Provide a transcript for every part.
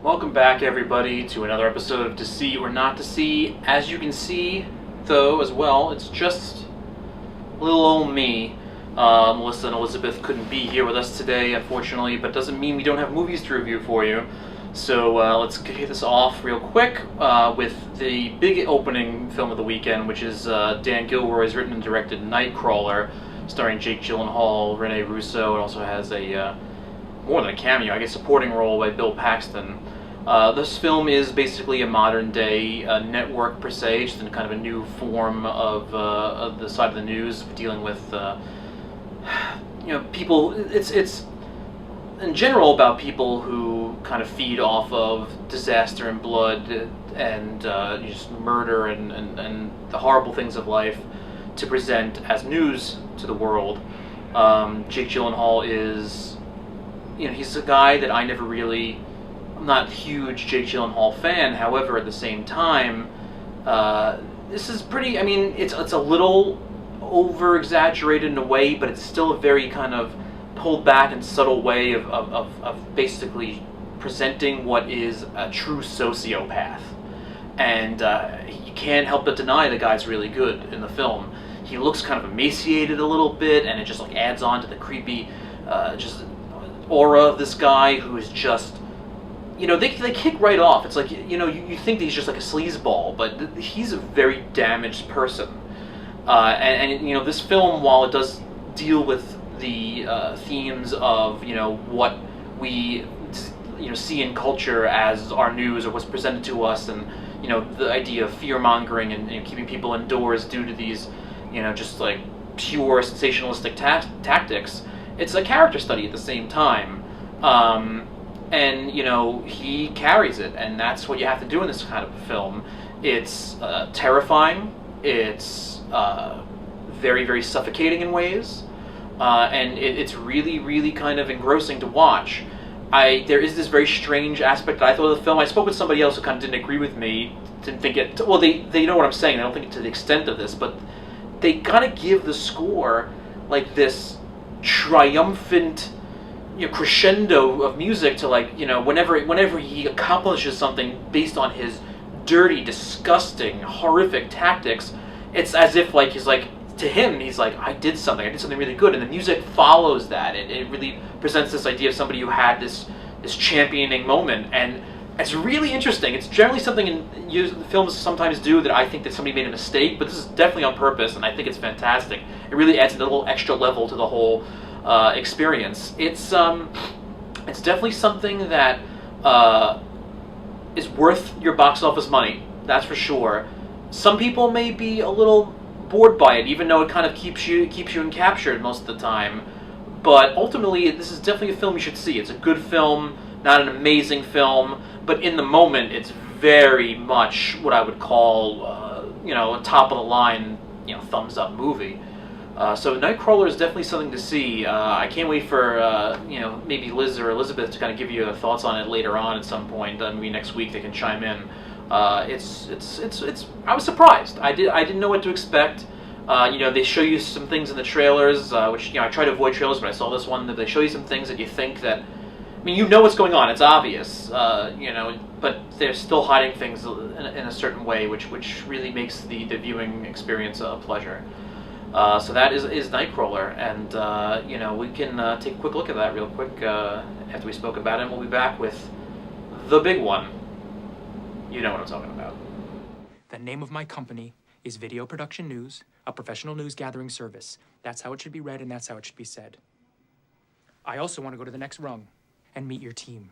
Welcome back, everybody, to another episode of To See or Not to See. As you can see, though, as well, it's just little old me. Melissa and Elizabeth couldn't be here with us today, unfortunately, but doesn't mean we don't have movies to review for you. So let's kick this off real quick with the big opening film of the weekend, which is Dan Gilroy's written and directed Nightcrawler, starring Jake Gyllenhaal, Rene Russo. It also has a more than a cameo, I guess, supporting role by Bill Paxton. This film is basically a modern-day network per se, just in kind of a new form of the side of the news, dealing with people. It's in general about people who kind of feed off of disaster and blood and just murder and the horrible things of life to present as news to the world. Jake Gyllenhaal is, he's a guy that I never really. I'm not a huge Jake Gyllenhaal fan. However, at the same time, this is pretty. I mean, it's a little over exaggerated in a way, but it's still a very kind of pulled back and subtle way of basically presenting what is a true sociopath. And you can't help but deny the guy's really good in the film. He looks kind of emaciated a little bit, and it just like adds on to the creepy just aura of this guy who is just. They kick right off. It's like, you think that he's just like a sleazeball, but he's a very damaged person. And this film, while it does deal with the themes of, what we, see in culture as our news or what's presented to us, and, the idea of fear-mongering and keeping people indoors due to these, just like pure sensationalistic tactics, it's a character study at the same time. And, he carries it, and that's what you have to do in this kind of film. It's terrifying, it's very, very suffocating in ways, and it's really, really kind of engrossing to watch. There is this very strange aspect that I thought of the film. I spoke with somebody else who kind of didn't agree with me, didn't think it... Well, they know what I'm saying, they don't think it to the extent of this, but they kind of give the score, like, this triumphant... crescendo of music to whenever he accomplishes something based on his dirty, disgusting, horrific tactics, it's as if he's to him he's like, I did something really good, and the music follows that. It really presents this idea of somebody who had this championing moment, and it's really interesting. It's generally something films sometimes do that I think that somebody made a mistake, but this is definitely on purpose, and I think it's fantastic. It really adds a little extra level to the whole experience. It's definitely something that is worth your box office money. That's for sure. Some people may be a little bored by it, even though it kind of keeps you encaptured most of the time. But ultimately, this is definitely a film you should see. It's a good film, not an amazing film, but in the moment, it's very much what I would call, a top of the line, thumbs up movie. So Nightcrawler is definitely something to see. I can't wait for maybe Liz or Elizabeth to kind of give you thoughts on it later on at some point. Maybe next week they can chime in. It's. I was surprised. I didn't know what to expect. They show you some things in the trailers, which I try to avoid trailers, but I saw this one that they show you some things that you think that. I mean, what's going on. It's obvious. But they're still hiding things in a certain way, which really makes the viewing experience a pleasure. So that is Nightcrawler, and we can take a quick look at that real quick after we spoke about it, and we'll be back with the big one. You know what I'm talking about. The name of my company is Video Production News, a professional news gathering service. That's how it should be read, and that's how it should be said. I also want to go to the next rung and meet your team,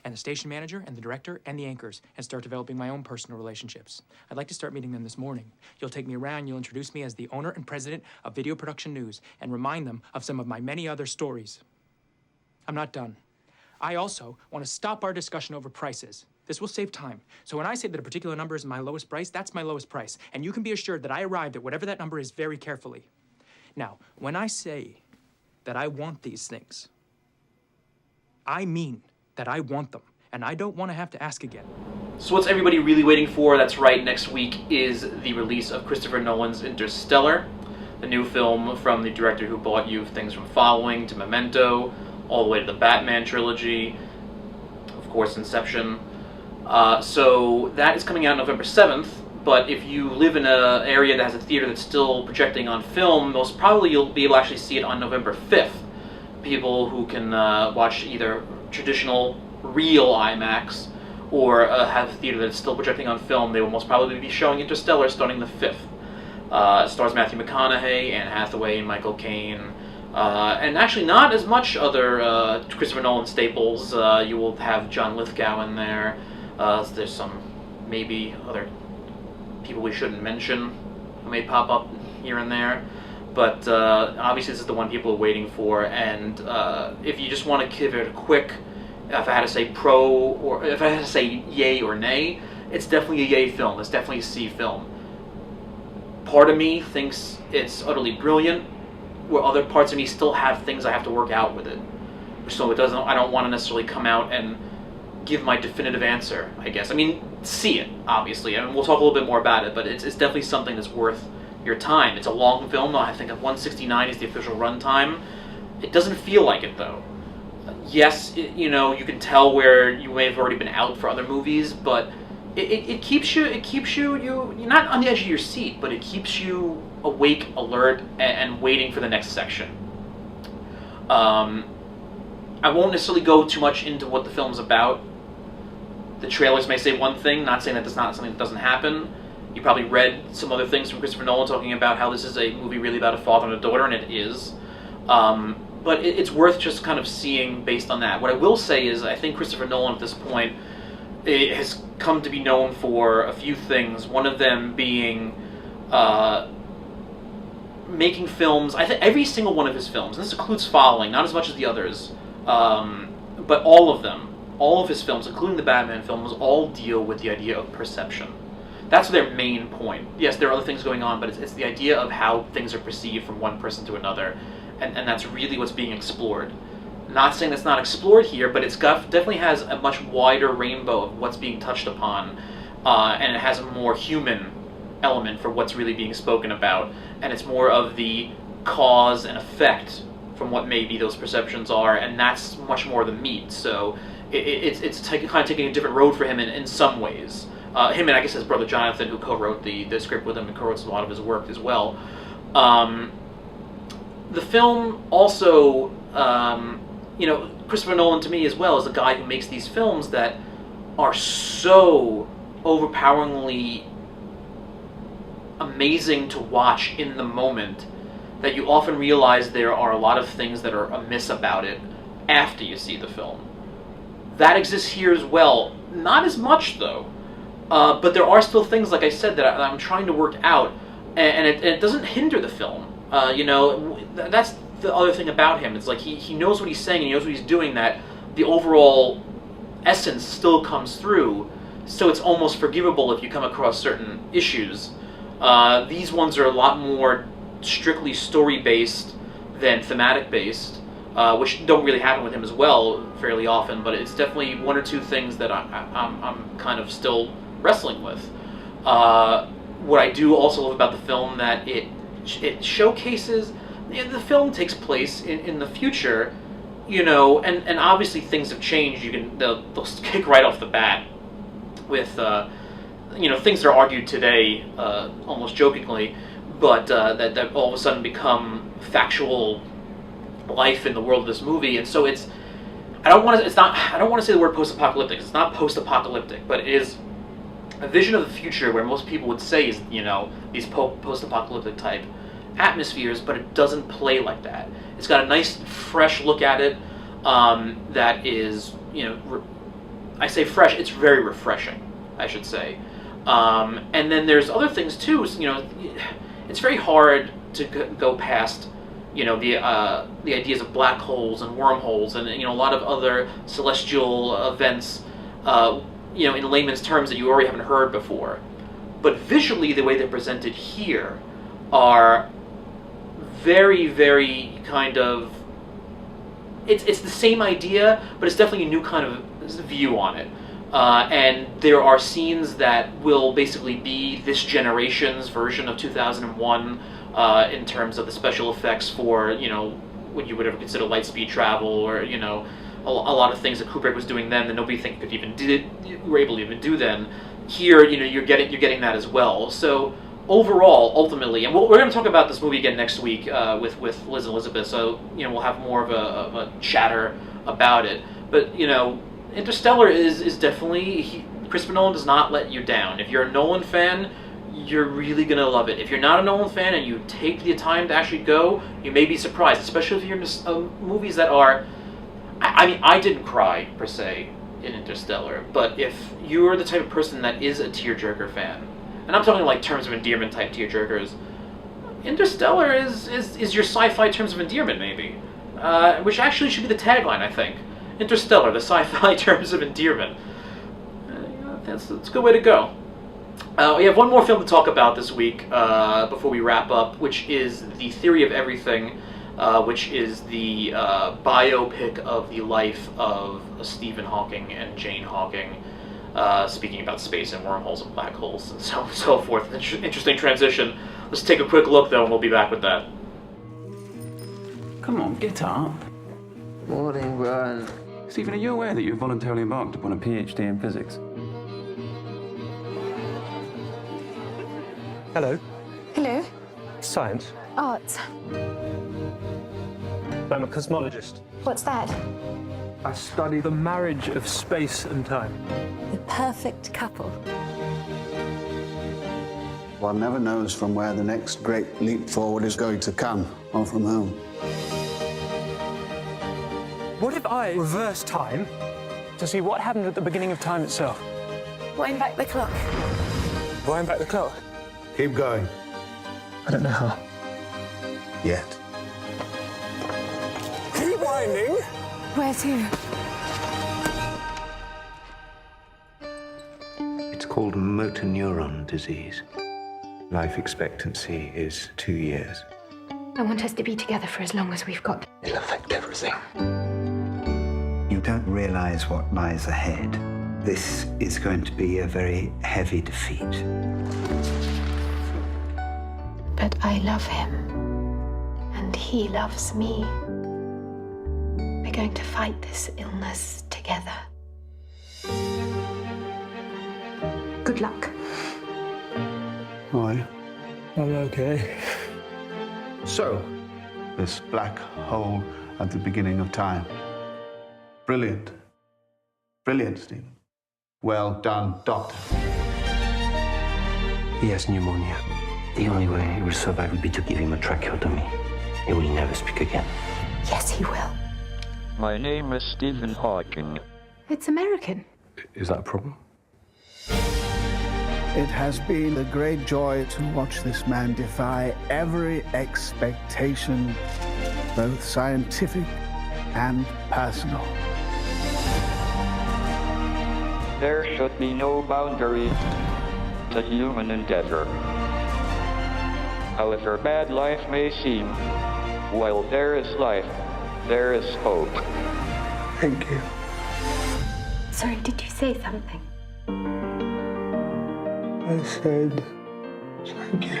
and the station manager, and the director, and the anchors, and start developing my own personal relationships. I'd like to start meeting them this morning. You'll take me around, you'll introduce me as the owner and president of Video Production News, and remind them of some of my many other stories. I'm not done. I also want to stop our discussion over prices. This will save time. So when I say that a particular number is my lowest price, that's my lowest price. And you can be assured that I arrived at whatever that number is very carefully. Now, when I say that I want these things, I mean that I want them, and I don't want to have to ask again. So what's everybody really waiting for? That's right, next week is the release of Christopher Nolan's Interstellar, the new film from the director who brought you things from Following to Memento, all the way to the Batman trilogy. of course, Inception. So that is coming out November 7th, but if you live in an area that has a theater that's still projecting on film, most probably you'll be able to actually see it on November 5th. People who can watch either traditional, real IMAX, or have a theater that's still projecting on film, they will most probably be showing Interstellar starting the 5th. It stars Matthew McConaughey, Anne Hathaway, Michael Caine, and actually not as much other Christopher Nolan staples. You will have John Lithgow in there. There's some maybe other people we shouldn't mention who may pop up here and there. But obviously this is the one people are waiting for, and if you just want to give it a quick, if I had to say pro, or if I had to say yay or nay, it's definitely a yay film. It's definitely a C film. Part of me thinks it's utterly brilliant, where other parts of me still have things I have to work out with it. So it doesn't. I don't want to necessarily come out and give my definitive answer, I guess. I mean, see it, obviously, and we'll talk a little bit more about it, but it's definitely something that's worth your time. It's a long film. I think 169 is the official runtime. It doesn't feel like it, though. Yes, you know, you can tell where you may have already been out for other movies, but it keeps you, you're not on the edge of your seat, but it keeps you awake, alert, and waiting for the next section. I won't necessarily go too much into what the film's about. The trailers may say one thing, not saying that that's not something that doesn't happen. You probably read some other things from Christopher Nolan talking about how this is a movie really about a father and a daughter, and it is. But it's worth just kind of seeing based on that. What I will say is I think Christopher Nolan at this point has come to be known for a few things. One of them being making films. I think every single one of his films, and this includes Following, not as much as the others, but all of them, all of his films, including the Batman films, all deal with the idea of perception. That's their main point. Yes, there are other things going on, but it's the idea of how things are perceived from one person to another, and that's really what's being explored. Not saying that's not explored here, but definitely has a much wider rainbow of what's being touched upon, and it has a more human element for what's really being spoken about, and it's more of the cause and effect from what maybe those perceptions are, and that's much more the meat. So it's kind of taking a different road for him in some ways. Him and I guess his brother Jonathan, who co-wrote the script with him and co-wrote a lot of his work as well. The film also, you know, Christopher Nolan to me as well is the guy who makes these films that are so overpoweringly amazing to watch in the moment that you often realize there are a lot of things that are amiss about it after you see the film. That exists here as well. Not as much, though. But there are still things, like I said, that I'm trying to work out, and it doesn't hinder the film. You know, that's the other thing about him. It's like he knows what he's saying, and he knows what he's doing, that the overall essence still comes through, so it's almost forgivable if you come across certain issues. These ones are a lot more strictly story-based than thematic-based, which don't really happen with him as well fairly often, but it's definitely one or two things that I'm kind of still wrestling with. What I do also love about the film, that it showcases, the film takes place in the future, you know, and obviously things have changed. They'll kick right off the bat with you know, things that are argued today, almost jokingly, but that all of a sudden become factual life in the world of this movie. And so I don't want to say the word post-apocalyptic. It's not post-apocalyptic, but it is a vision of the future where most people would say is, you know, these post-apocalyptic type atmospheres, but it doesn't play like that. It's got a nice, fresh look at it that is, you know, I say fresh, it's very refreshing, I should say. And then there's other things too. You know, it's very hard to go past, you know, the ideas of black holes and wormholes and, you know, a lot of other celestial events, you know, in layman's terms that you already haven't heard before. But visually, the way they're presented here are very, very kind of, it's the same idea, but it's definitely a new kind of view on it. And there are scenes that will basically be this generation's version of 2001 in terms of the special effects for, you know, what you would ever consider light speed travel, or, you know, a lot of things that Kubrick was doing then that nobody were able to even do then. Here, you're getting that as well. So overall, ultimately, and we're going to talk about this movie again next week with Liz and Elizabeth. So we'll have more of a chatter about it. But Interstellar is definitely Christopher Nolan does not let you down. If you're a Nolan fan, you're really going to love it. If you're not a Nolan fan and you take the time to actually go, you may be surprised, especially if you're in movies that are... I mean, I didn't cry, per se, in Interstellar, but if you're the type of person that is a tearjerker fan, and I'm talking like terms of endearment type tearjerkers, Interstellar is your sci-fi terms of endearment, maybe. Which actually should be the tagline, I think. Interstellar, the sci-fi terms of endearment. That's a good way to go. We have one more film to talk about this week before we wrap up, which is The Theory of Everything, which is the biopic of the life of Stephen Hawking and Jane Hawking, speaking about space and wormholes and black holes and so on and so forth. Interesting transition. Let's take a quick look, though, and we'll be back with that. Come on, get up. Morning, Brian. Stephen, are you aware that you've voluntarily embarked upon a PhD in physics? Hello. Hello. Science. Art. I'm a cosmologist. What's that? I study the marriage of space and time. The perfect couple. One never knows from where the next great leap forward is going to come, or from whom. What if I reverse time to see what happened at the beginning of time itself? Wind back the clock. Wind back the clock? Keep going. I don't know how. Yet. Keep winding. Where to? It's called motor neuron disease. Life expectancy is 2 years. I want us to be together for as long as we've got. It'll affect everything. You don't realize what lies ahead. This is going to be a very heavy defeat. But I love him. And he loves me. We're going to fight this illness together. Good luck. Why? I'm okay. So, this black hole at the beginning of time. Brilliant. Brilliant, Stephen. Well done, Doctor. He has pneumonia. The only way he will survive will be to give him a tracheotomy. He will never speak again. Yes, he will. My name is Stephen Hawking. It's American. Is that a problem? It has been a great joy to watch this man defy every expectation, both scientific and personal. There should be no boundary to human endeavor. However bad life may seem, while there is life, there is hope. Thank you. Sorry, did you say something? I said thank you.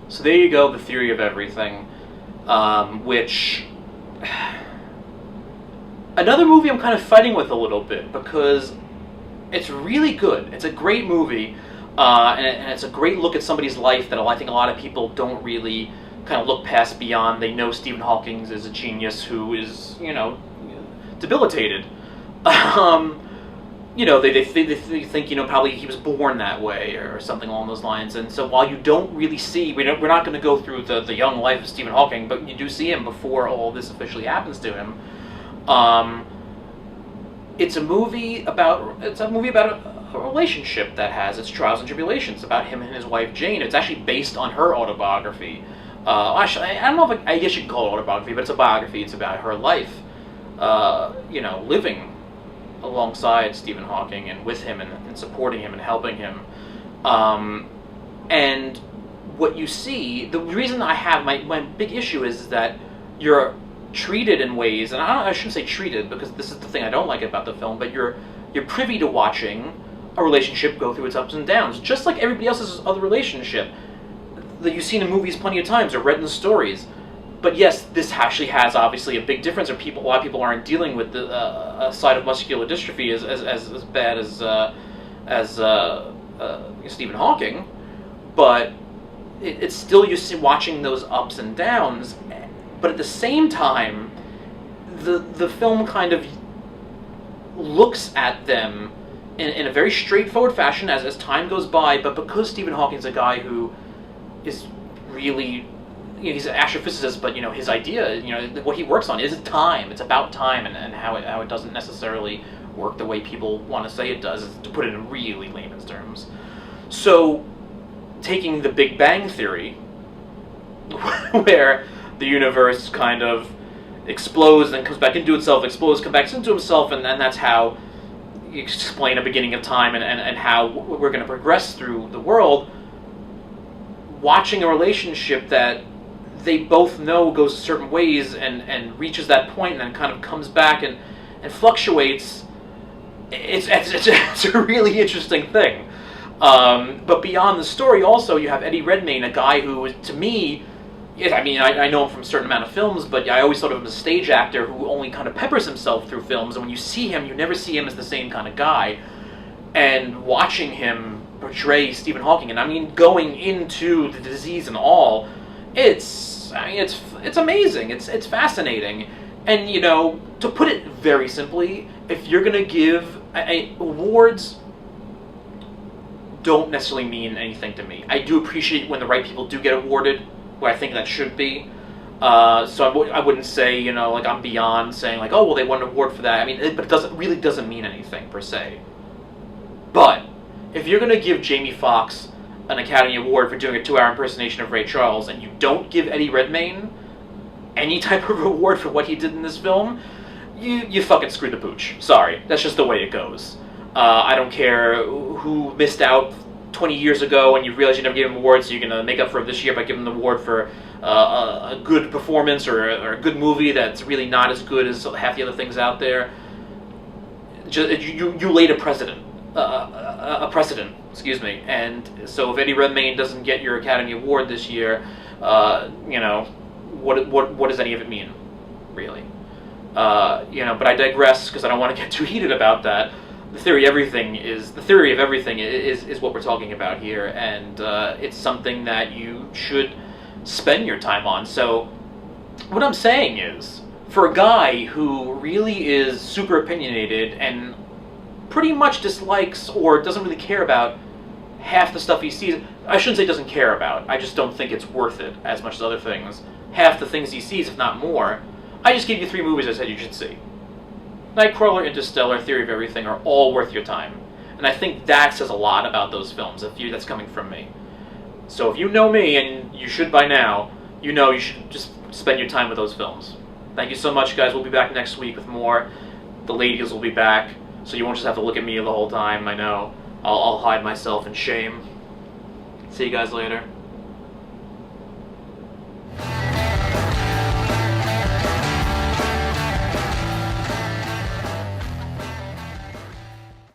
So there you go, The Theory of Everything, which... Another movie I'm kind of fighting with a little bit, because it's really good. It's a great movie, and it's a great look at somebody's life that I think a lot of people don't really kind of look past beyond. They know Stephen Hawking is a genius who is, debilitated. They think, probably he was born that way or something along those lines. And so while you don't really see, we're not going to go through the young life of Stephen Hawking, but you do see him before all this officially happens to him. It's a movie about a relationship that has its trials and tribulations, about him and his wife Jane. It's actually based on her autobiography. Actually, I don't know if I guess you can call it autobiography, but it's a biography. It's about her life, living alongside Stephen Hawking and with him and supporting him and helping him. And what you see, the reason I have my big issue is that you're treated in ways, and I shouldn't say treated because this is the thing I don't like about the film, but you're privy to watching a relationship go through its ups and downs, just like everybody else's other relationship. that you've seen in movies plenty of times or read in the stories. But yes, this actually has obviously a big difference, or a lot of people aren't dealing with the a side of muscular dystrophy as bad as Stephen Hawking. But it's still, you see, watching those ups and downs. But at the same time, the film kind of looks at them in a very straightforward fashion as time goes by. But because Stephen Hawking's a guy who is really, he's an astrophysicist, but his idea, what he works on is time. It's about time, and how it doesn't necessarily work the way people want to say it does, to put it in really layman's terms. So, taking the Big Bang Theory, where the universe kind of explodes, then comes back into itself, explodes, comes back into itself, and that's how you explain a beginning of time and how we're going to progress through the world. Watching a relationship that they both know goes certain ways and reaches that point and then kind of comes back and fluctuates, it's a really interesting thing. But beyond the story, also, you have Eddie Redmayne, a guy who, to me, I know him from a certain amount of films, but I always thought of him as a stage actor who only kind of peppers himself through films, and when you see him, you never see him as the same kind of guy. And watching him portray Stephen Hawking, and going into the disease and all, it's amazing. It's fascinating. And, to put it very simply, if you're going to give awards, don't necessarily mean anything to me. I do appreciate when the right people do get awarded, where I think that should be. So I wouldn't say, like, I'm beyond saying, like, oh, well, they won an award for that. But it really doesn't mean anything, per se. But if you're going to give Jamie Foxx an Academy Award for doing a 2-hour impersonation of Ray Charles, and you don't give Eddie Redmayne any type of award for what he did in this film, you fucking screwed the pooch. Sorry, that's just the way it goes. I don't care who missed out 20 years ago and you realize you never gave him awards, so you're going to make up for it this year by giving him an award for a good performance or a good movie that's really not as good as half the other things out there. You laid a precedent. Excuse me. And so if Eddie Redmayne doesn't get your Academy Award this year, what does any of it mean, really? But I digress because I don't want to get too heated about that. The theory of everything is what we're talking about here, and it's something that you should spend your time on. So what I'm saying is, for a guy who really is super opinionated and pretty much dislikes or doesn't really care about half the stuff he sees, I shouldn't say doesn't care about, I just don't think it's worth it as much as other things. Half the things he sees, if not more, I just gave you 3 movies I said you should see. Nightcrawler, Interstellar, Theory of Everything are all worth your time. And I think that says a lot about those films, that's coming from me. So if you know me, and you should by now, you should just spend your time with those films. Thank you so much, guys. We'll be back next week with more. The ladies will be back, so you won't just have to look at me the whole time, I know. I'll hide myself in shame. See you guys later.